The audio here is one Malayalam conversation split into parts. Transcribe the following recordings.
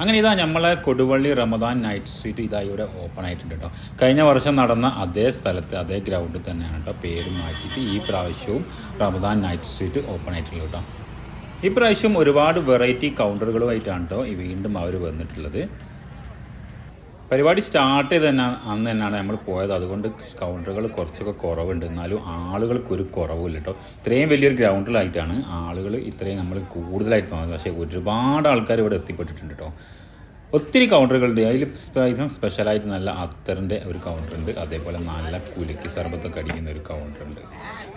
അങ്ങനെ ഇതാ നമ്മളെ കൊടുവള്ളി റമദാൻ നൈറ്റ് സ്ട്രീറ്റ് ഇതാ ഇവിടെ ഓപ്പൺ ആയിട്ടുണ്ട് കേട്ടോ. കഴിഞ്ഞ വർഷം നടന്ന അതേ സ്ഥലത്ത് അതേ ഗ്രൗണ്ടിൽ തന്നെയാണ് കേട്ടോ പേര് മാറ്റിയിട്ട് ഈ പ്രാവശ്യവും റമദാൻ നൈറ്റ് സ്ട്രീറ്റ് ഓപ്പൺ ആയിട്ടുള്ളത് കേട്ടോ. ഈ പ്രാവശ്യം ഒരുപാട് വെറൈറ്റി കൗണ്ടറുകളുമായിട്ടാണ് കേട്ടോ വീണ്ടും അവർ വന്നിട്ടുള്ളത്. പരിപാടി സ്റ്റാർട്ട് ചെയ്ത് തന്നെ അന്ന് തന്നെയാണ് നമ്മൾ പോയത്. അതുകൊണ്ട് കൗണ്ടറുകൾ കുറച്ചൊക്കെ കുറവുണ്ട്, എന്നാലും ആളുകൾക്കൊരു കുറവില്ല കേട്ടോ. ഇത്രയും വലിയൊരു ഗ്രൗണ്ടിലായിട്ടാണ് ആളുകൾ ഇത്രയും നമ്മൾ കൂടുതലായിട്ട് തോന്നുന്നത്. പക്ഷേ ഒരുപാട് ആൾക്കാർ ഇവിടെ എത്തിപ്പെട്ടിട്ടുണ്ട് കേട്ടോ. ഒത്തിരി കൗണ്ടറുകളുണ്ട്. അതിൽ സ്പെഷ്യലായിട്ട് നല്ല അത്തറിൻ്റെ ഒരു കൗണ്ടറുണ്ട്. അതേപോലെ നല്ല കുലുക്കി സർബത്തൊക്കെ അടിക്കുന്ന ഒരു കൗണ്ടറുണ്ട്.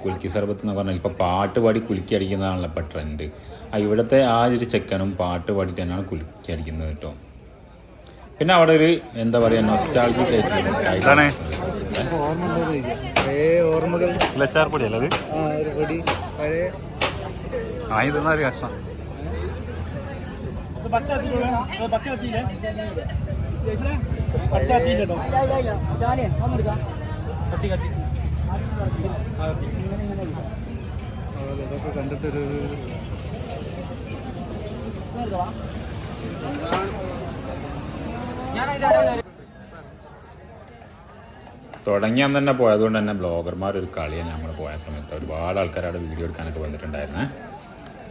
കുലുക്കി സർബത്ത് എന്ന് പറഞ്ഞാൽ ഇപ്പോൾ പാട്ട് പാടി കുലുക്കി അടിക്കുന്നതാണല്ലോ ഇപ്പോൾ ട്രെൻഡ്. ഇവിടുത്തെ ആ ഒരു ചെക്കനും പാട്ട് പാടിയിട്ട് തന്നെയാണ് കുലുക്കി അടിക്കുന്നത് കേട്ടോ. പിന്നെ അവിടെ ഒരു എന്താ പറയുക നൊസ്റ്റാൾജിക് ആയിട്ടുള്ള കണ്ടിട്ടൊരു തുടങ്ങി അന്ന് തന്നെ പോയതുകൊണ്ട് തന്നെ ബ്ലോഗർമാരൊരു കളിയാണ്. നമ്മൾ പോയ സമയത്ത് ഒരുപാട് ആൾക്കാർ അവിടെ വീഡിയോ എടുക്കാനൊക്കെ വന്നിട്ടുണ്ടായിരുന്നേ.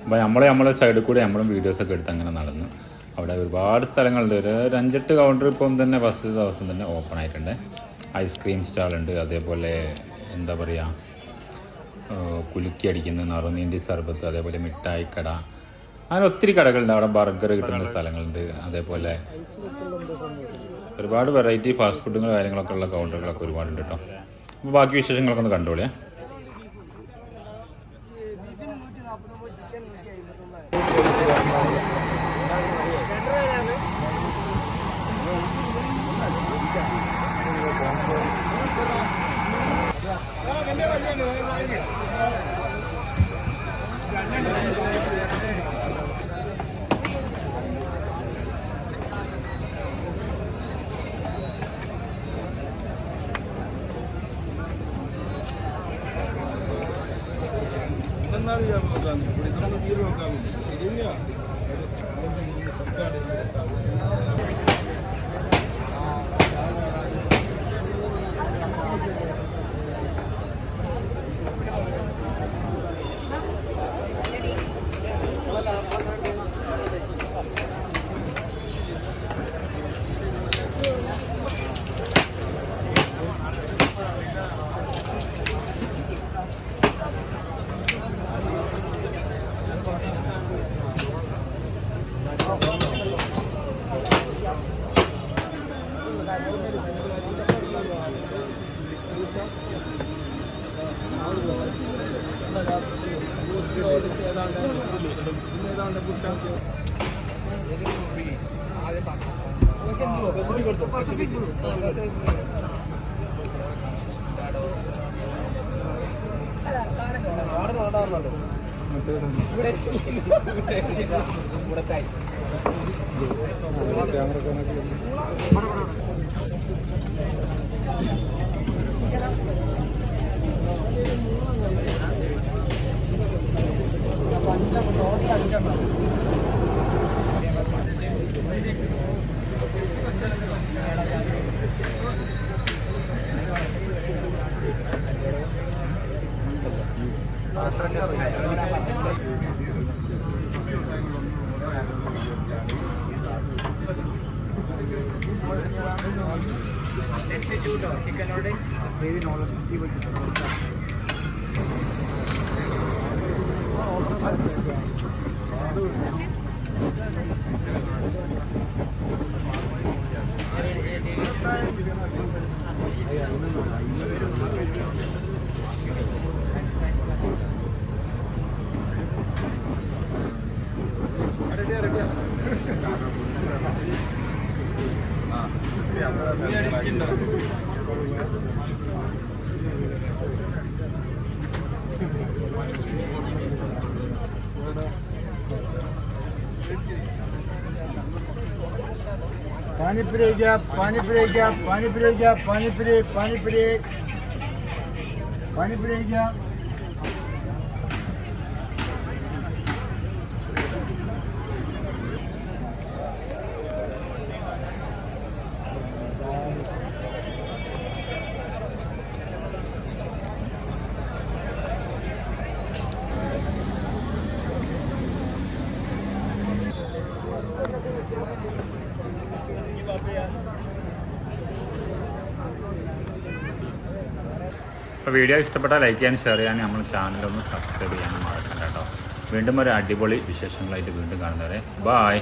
അപ്പോൾ നമ്മളെ സൈഡിൽ കൂടെ നമ്മളും വീഡിയോസൊക്കെ എടുത്ത് അങ്ങനെ നടന്നു. അവിടെ ഒരുപാട് സ്ഥലങ്ങളുണ്ട്. ഒരു 5-8 കൗണ്ടർ ഇപ്പം തന്നെ ഫസ്റ്റ് ദിവസം തന്നെ ഓപ്പൺ ആയിട്ടുണ്ട്. ഐസ്ക്രീം സ്റ്റാളുണ്ട്, അതേപോലെ എന്താ പറയുക കുലുക്കി അടിക്കുന്ന നറുനീണ്ടി സർബത്ത്, അതേപോലെ മിഠായിക്കട, അങ്ങനെ ഒത്തിരി കടകളുണ്ട്. അവിടെ ബർഗർ കിട്ടുന്ന സ്ഥലങ്ങളുണ്ട്. അതേപോലെ ഒരുപാട് വെറൈറ്റി ഫാസ്റ്റ് ഫുഡുകൾ കാര്യങ്ങളൊക്കെ ഉള്ള കൗണ്ടറുകളൊക്കെ ഒരുപാടുണ്ട് കേട്ടോ. അപ്പോൾ ബാക്കി വിശേഷങ്ങളൊക്കെ ഒന്ന് കണ്ടോളിയേ. ചിക്കൻ ഓർഡർ पानीपुरी क्या पानीपुरी क्या पानीपुरी क्या पानीपुरी पानीपुरी पानीपुरी क्या അപ്പോൾ വീഡിയോ ഇഷ്ടപ്പെട്ടാൽ ലൈക്ക് ചെയ്യാനും ഷെയർ ചെയ്യാനും നമ്മൾ ചാനലൊന്ന് സബ്സ്ക്രൈബ് ചെയ്യാനും മറക്കണ്ട കേട്ടോ. വീണ്ടും ഒരു അടിപൊളി വിശേഷങ്ങളായിട്ട് വീണ്ടും കാണുന്നവരെ ബായ്.